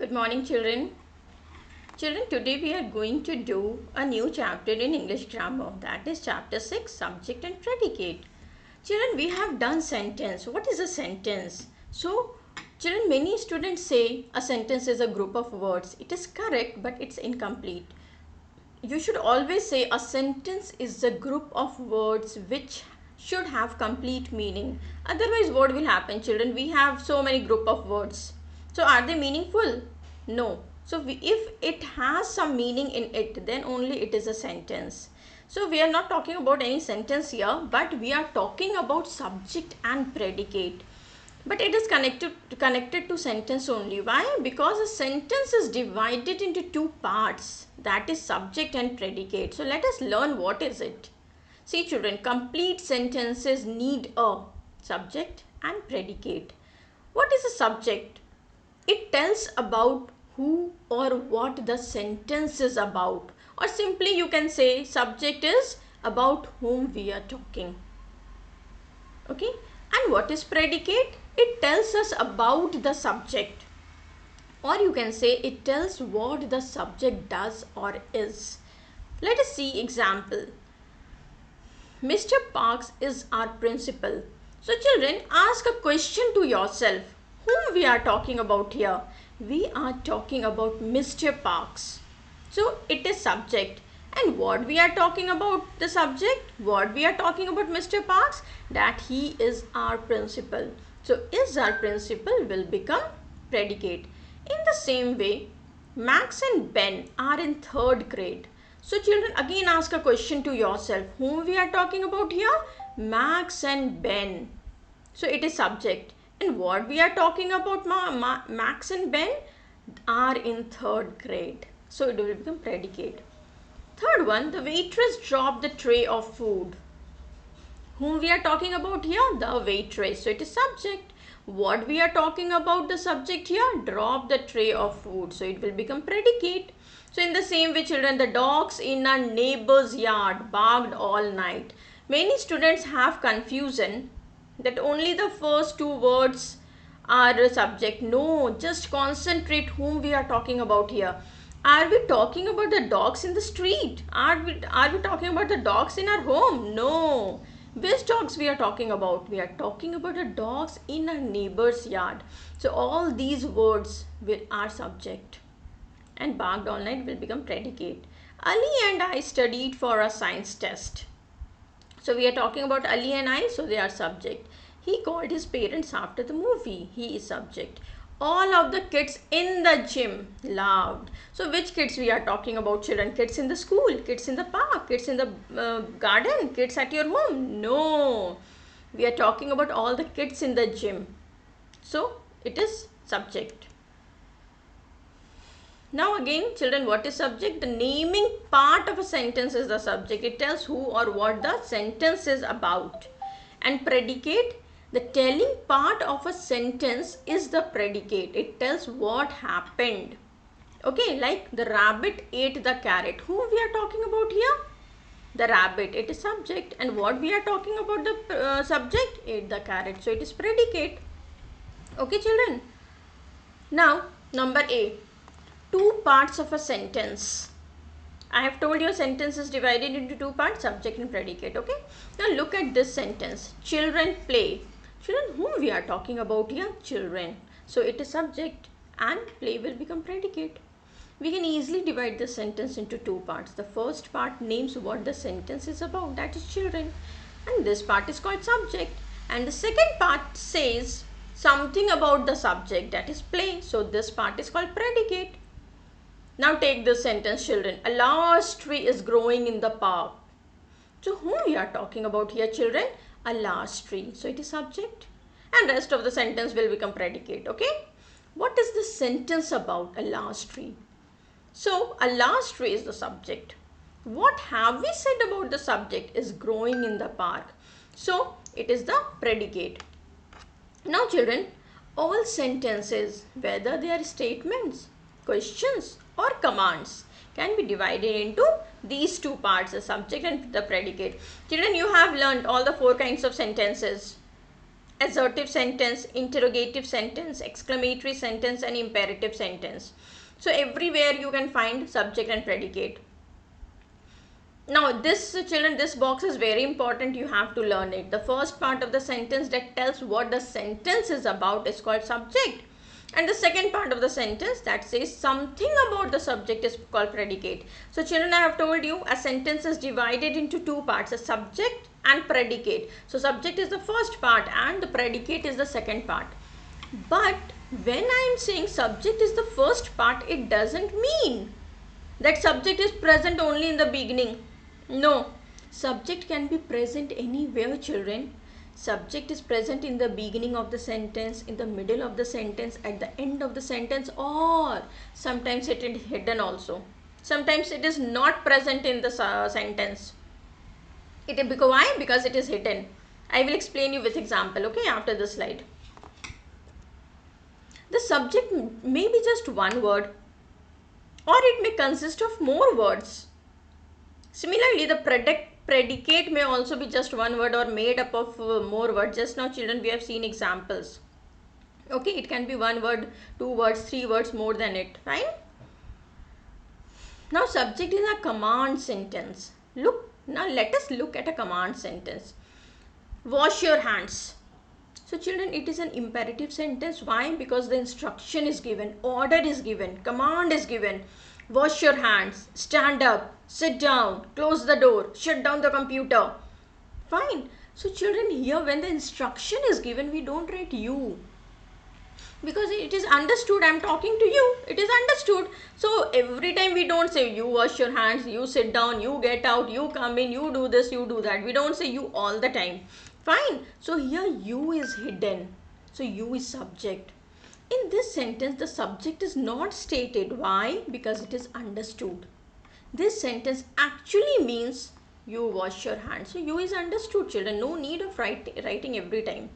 Good morning, children. Children, today we are going to do a new chapter in English grammar. That is chapter 6, subject and predicate. Children, we have done sentence. What is a sentence? So, children, many students say a sentence is a group of words. It is correct, but it's incomplete. You should always say a sentence is a group of words which should have complete meaning. Otherwise, what will happen, children? We have so many group of words. So, are they meaningful? No. So, if it has some meaning in it, then only it is a sentence. So, we are not talking about any sentence here, but we are talking about subject and predicate. But it is connected to sentence only. Why? Because a sentence is divided into two parts, that is subject and predicate. So let us learn what is it. See children, complete sentences need a subject and predicate. What is a subject? It tells about who or what the sentence is about, or simply you can say subject is about whom we are talking. Okay, and what is predicate? It tells us about the subject, or you can say it tells what the subject does or is. Let us see example. Mr. Parks is our principal. So children, ask a question to yourself. Whom we are talking about here? We are talking about Mr. Parks. So it is subject. And what we are talking about the subject? What we are talking about Mr. Parks? That he is our principal. So is our principal will become predicate. In the same way, Max and Ben are in 3rd grade. So children, again ask a question to yourself. Whom we are talking about here? Max and Ben. So it is subject. And what we are talking about Max and Ben are in 3rd grade. So it will become predicate. Third one, the waitress dropped the tray of food. Whom we are talking about here? The waitress. So it is subject. What we are talking about the subject here? Drop the tray of food. So it will become predicate. So in the same way children, the dogs in our neighbor's yard barked all night. Many students have confusion that only the first two words are the subject. No, just concentrate whom we are talking about here. Are we talking about the dogs in the street? Are we talking about the dogs in our home? No. Which dogs we are talking about? We are talking about the dogs in our neighbor's yard. So all these words are subject. And barked all night will become predicate. Ali and I studied for a science test. So we are talking about Ali and I, so they are subject. He called his parents after the movie. He is subject. All of the kids in the gym laughed. So which kids we are talking about, children? Kids in the school, kids in the park, kids in the garden, kids at your home? No. We are talking about all the kids in the gym. So it is subject. Now again children, what is subject? The naming part of a sentence is the subject. It tells who or what the sentence is about. And predicate, the telling part of a sentence is the predicate. It tells what happened. Okay, like the rabbit ate the carrot. Whom we are talking about here? The rabbit. It is subject. And what we are talking about the subject? Ate the carrot. So it is predicate. Okay children. Now number A. Two parts of a sentence. I have told you a sentence is divided into two parts, subject and predicate. Okay. Now look at this sentence. Children play. Children, whom we are talking about here? Children. So it is subject and play will become predicate. We can easily divide this sentence into two parts. The first part names what the sentence is about, that is children. And this part is called subject. And the second part says something about the subject, that is play. So this part is called predicate. Now take this sentence children. A large tree is growing in the park. So whom we are talking about here children? A large tree. So it is subject. And rest of the sentence will become predicate. Okay. What is the sentence about? A large tree. So a large tree is the subject. What have we said about the subject? Is growing in the park. So it is the predicate. Now children, all sentences, whether they are statements, questions or commands, can be divided into these two parts, the subject and the predicate. Children, you have learned all the 4 kinds of sentences. assertive sentence, interrogative sentence, exclamatory sentence and imperative sentence. So everywhere you can find subject and predicate. Now this, children, this box is very important. You have to learn it. The first part of the sentence that tells what the sentence is about is called subject. And the second part of the sentence that says something about the subject is called predicate. So children, I have told you a sentence is divided into two parts, a subject and predicate. So subject is the first part and the predicate is the second part. But when I am saying subject is the first part, it doesn't mean that subject is present only in the beginning. No, subject can be present anywhere, children. Subject is present in the beginning of the sentence, in the middle of the sentence, at the end of the sentence, or sometimes it is hidden also. Sometimes it is not present in the sentence. Why? Because it is hidden. I will explain you with example, okay, after the slide. The subject may be just one word, or it may consist of more words. Similarly, the predicate may also be just one word or made up of more words. Just now, children, we have seen examples. Okay, it can be one word, two words, three words, more than it. Fine. Now, subject is a command sentence. Now let us look at a command sentence. Wash your hands. So children, it is an imperative sentence. Why? Because the instruction is given, order is given, command is given. Wash your hands, stand up, sit down, close the door, shut down the computer. Fine. So children, here when the instruction is given, we don't write you. Because it is understood, I am talking to you, it is understood. So every time we don't say you wash your hands, you sit down, you get out, you come in, you do this, you do that. We don't say you all the time. Fine. So here you is hidden. So you is subject. In this sentence, the subject is not stated. Why? Because it is understood. This sentence actually means you wash your hands. So you is understood, children. No need of writing every time.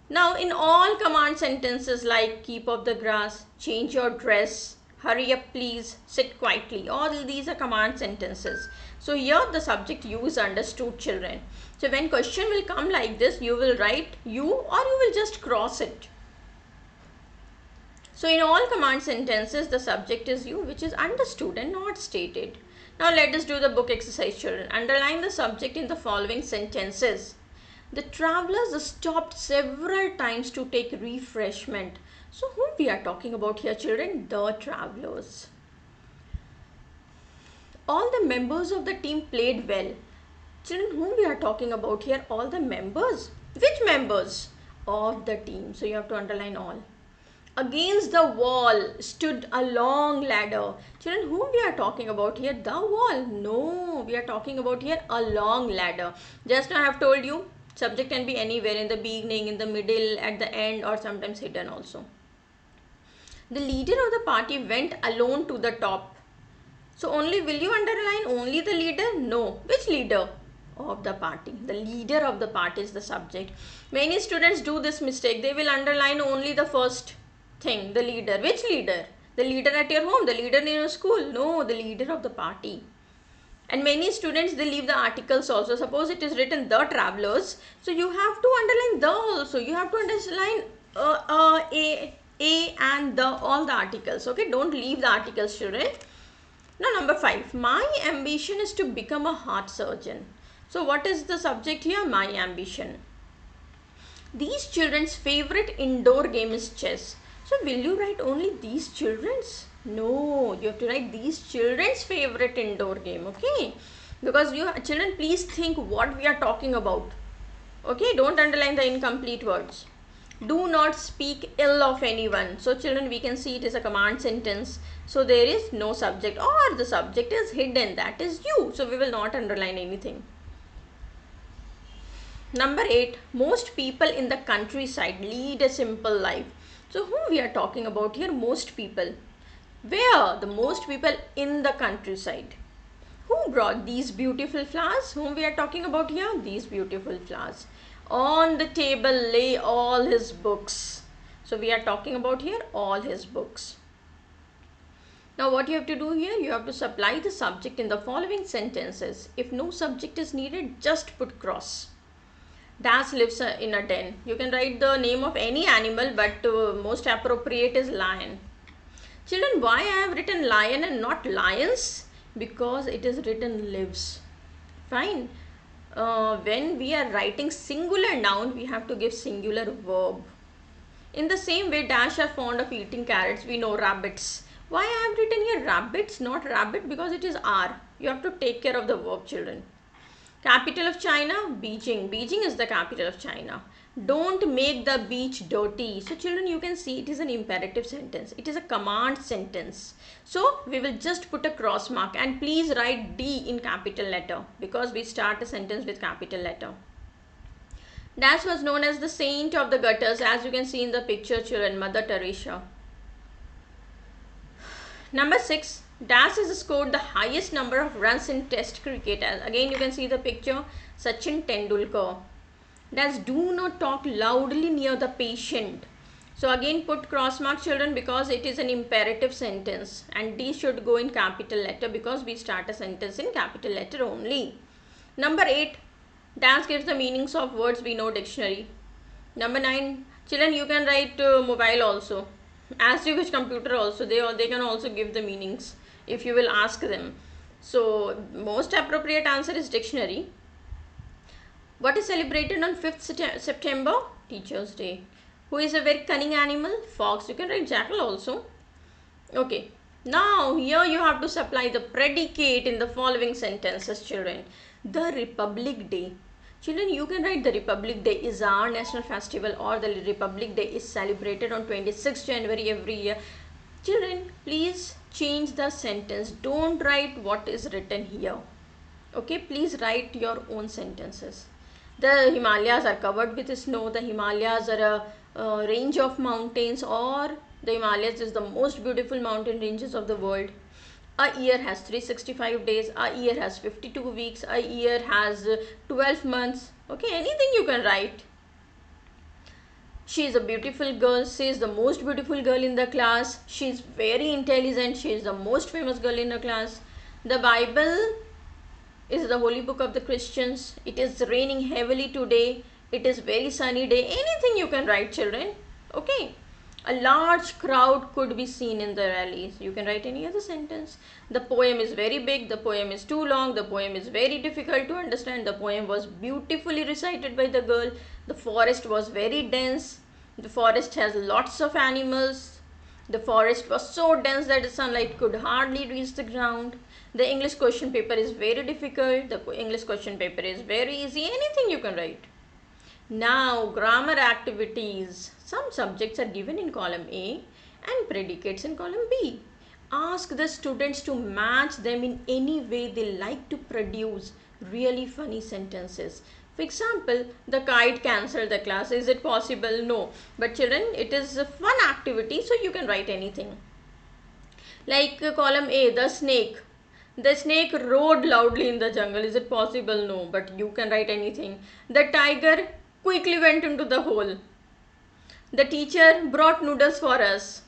Now in all command sentences like keep up the grass, change your dress, hurry up please, sit quietly, all these are command sentences. So here the subject you is understood, children. So when question will come like this, you will write you or you will just cross it. So in all command sentences, the subject is you, which is understood and not stated. Now let us do the book exercise, children. Underline the subject in the following sentences. The travelers stopped several times to take refreshment. So whom we are talking about here, children? The travelers. All the members of the team played well. Children, whom we are talking about here? All the members. Which members? Of the team. So you have to underline all. Against the wall stood a long ladder. Children, whom we are talking about here? The wall. No, we are talking about here a long ladder. Just now I have told you, subject can be anywhere, in the beginning, in the middle, at the end, or sometimes hidden also. The leader of the party went alone to the top. So only, will you underline only the leader? No. Which leader? Of the party. The leader of the party is the subject. Many students do this mistake. They will underline only the first thing, the leader. Which leader? The leader at your home, the leader in your school? No, the leader of the party. And many students, they leave the articles also. Suppose it is written the travelers, so you have to underline the also. You have to underline a and the, all the articles. Okay, don't leave the articles, children. Now number 5, my ambition is to become a heart surgeon. So what is the subject here? My ambition. These children's favorite indoor game is chess. So will you write only these children's? No, you have to write these children's favorite indoor game, okay? Because you children, please think what we are talking about. Okay, don't underline the incomplete words. Do not speak ill of anyone. So children, we can see it is a command sentence. So there is no subject, or the subject is hidden, that is you. So we will not underline anything. Number 8, most people in the countryside lead a simple life. So whom we are talking about here? Most people. Where? The most people in the countryside. Who brought these beautiful flowers? Whom we are talking about here? These beautiful flowers. On the table lay all his books. So we are talking about here all his books. Now what you have to do here? You have to supply the subject in the following sentences. If no subject is needed, just put cross. Dash lives in a den. You can write the name of any animal, but most appropriate is lion. Children, why I have written lion and not lions? Because it is written lives. Fine. When we are writing singular noun, we have to give singular verb. In the same way, Dash are fond of eating carrots. We know rabbits. Why I have written here rabbits, not rabbit? Because it is R. You have to take care of the verb, children. Capital of China, Beijing. Beijing is the capital of China. Don't make the beach dirty. So children, you can see it is an imperative sentence. It is a command sentence. So we will just put a cross mark, and please write D in capital letter because we start a sentence with capital letter. Dash was known as the saint of the gutters, as you can see in the picture, children, Mother Teresa. Number 6. Dash has scored the highest number of runs in test cricket. Again you can see the picture, Sachin Tendulkar. Dash, do not talk loudly near the patient. So again put cross mark, children, because it is an imperative sentence, and D should go in capital letter because we start a sentence in capital letter only. Number 8. Dash gives the meanings of words we know, dictionary. Number 9. Children, you can write mobile also. As you wish computer also. They can also give the meanings if you will ask them. So most appropriate answer is dictionary. What is celebrated on 5th September? Teachers Day. Who is a very cunning animal? Fox. You can write jackal also. Okay. Now here you have to supply the predicate in the following sentences, children. The Republic Day. Children, you can write the Republic Day is our national festival, or the Republic Day is celebrated on 26th January every year. Children, please change the sentence. Don't write what is written here. Okay, please write your own sentences. The Himalayas are covered with snow. The Himalayas are a range of mountains, or the Himalayas is the most beautiful mountain ranges of the world. A year has 365 days. A year has 52 weeks. A year has 12 months. Okay, anything you can write. She is a beautiful girl. She is the most beautiful girl in the class. She is very intelligent. She is the most famous girl in the class. The Bible is the holy book of the Christians. It is raining heavily today. It is very sunny day. Anything you can write, children. Okay. A large crowd could be seen in the rallies. You can write any other sentence. The poem is very big. The poem is too long. The poem is very difficult to understand. The poem was beautifully recited by the girl. The forest was very dense. The forest has lots of animals. The forest was so dense that the sunlight could hardly reach the ground. The English question paper is very difficult. The English question paper is very easy. Anything you can write. Now, grammar activities. Some subjects are given in column A and predicates in column B. Ask the students to match them in any way they like to produce really funny sentences. For example, the kite cancelled the class. Is it possible? No. But children, it is a fun activity, so you can write anything. Like column A, the snake. The snake roared loudly in the jungle. Is it possible? No. But you can write anything. The tiger quickly went into the hole. The teacher brought noodles for us.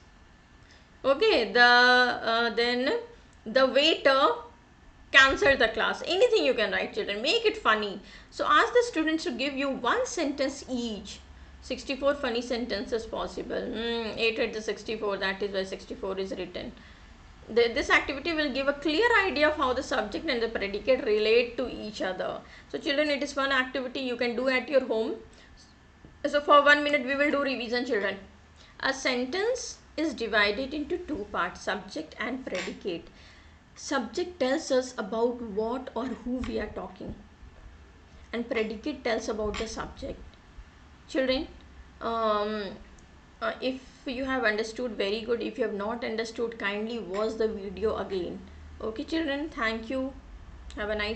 Okay, then the waiter cancelled the class. Anything you can write, children. Make it funny. So ask the students to give you one sentence each. 64 funny sentences possible. 8 at the 64. That is why 64 is written. This activity will give a clear idea of how the subject and the predicate relate to each other. So children, it is one activity you can do at your home. So for 1 minute we will do revision, children. A sentence is divided into two parts, subject and predicate. Subject tells us about what or who we are talking, and predicate tells about the subject. Children, if you have understood, very good. If you have not understood, kindly watch the video again. Okay children, thank you. Have a nice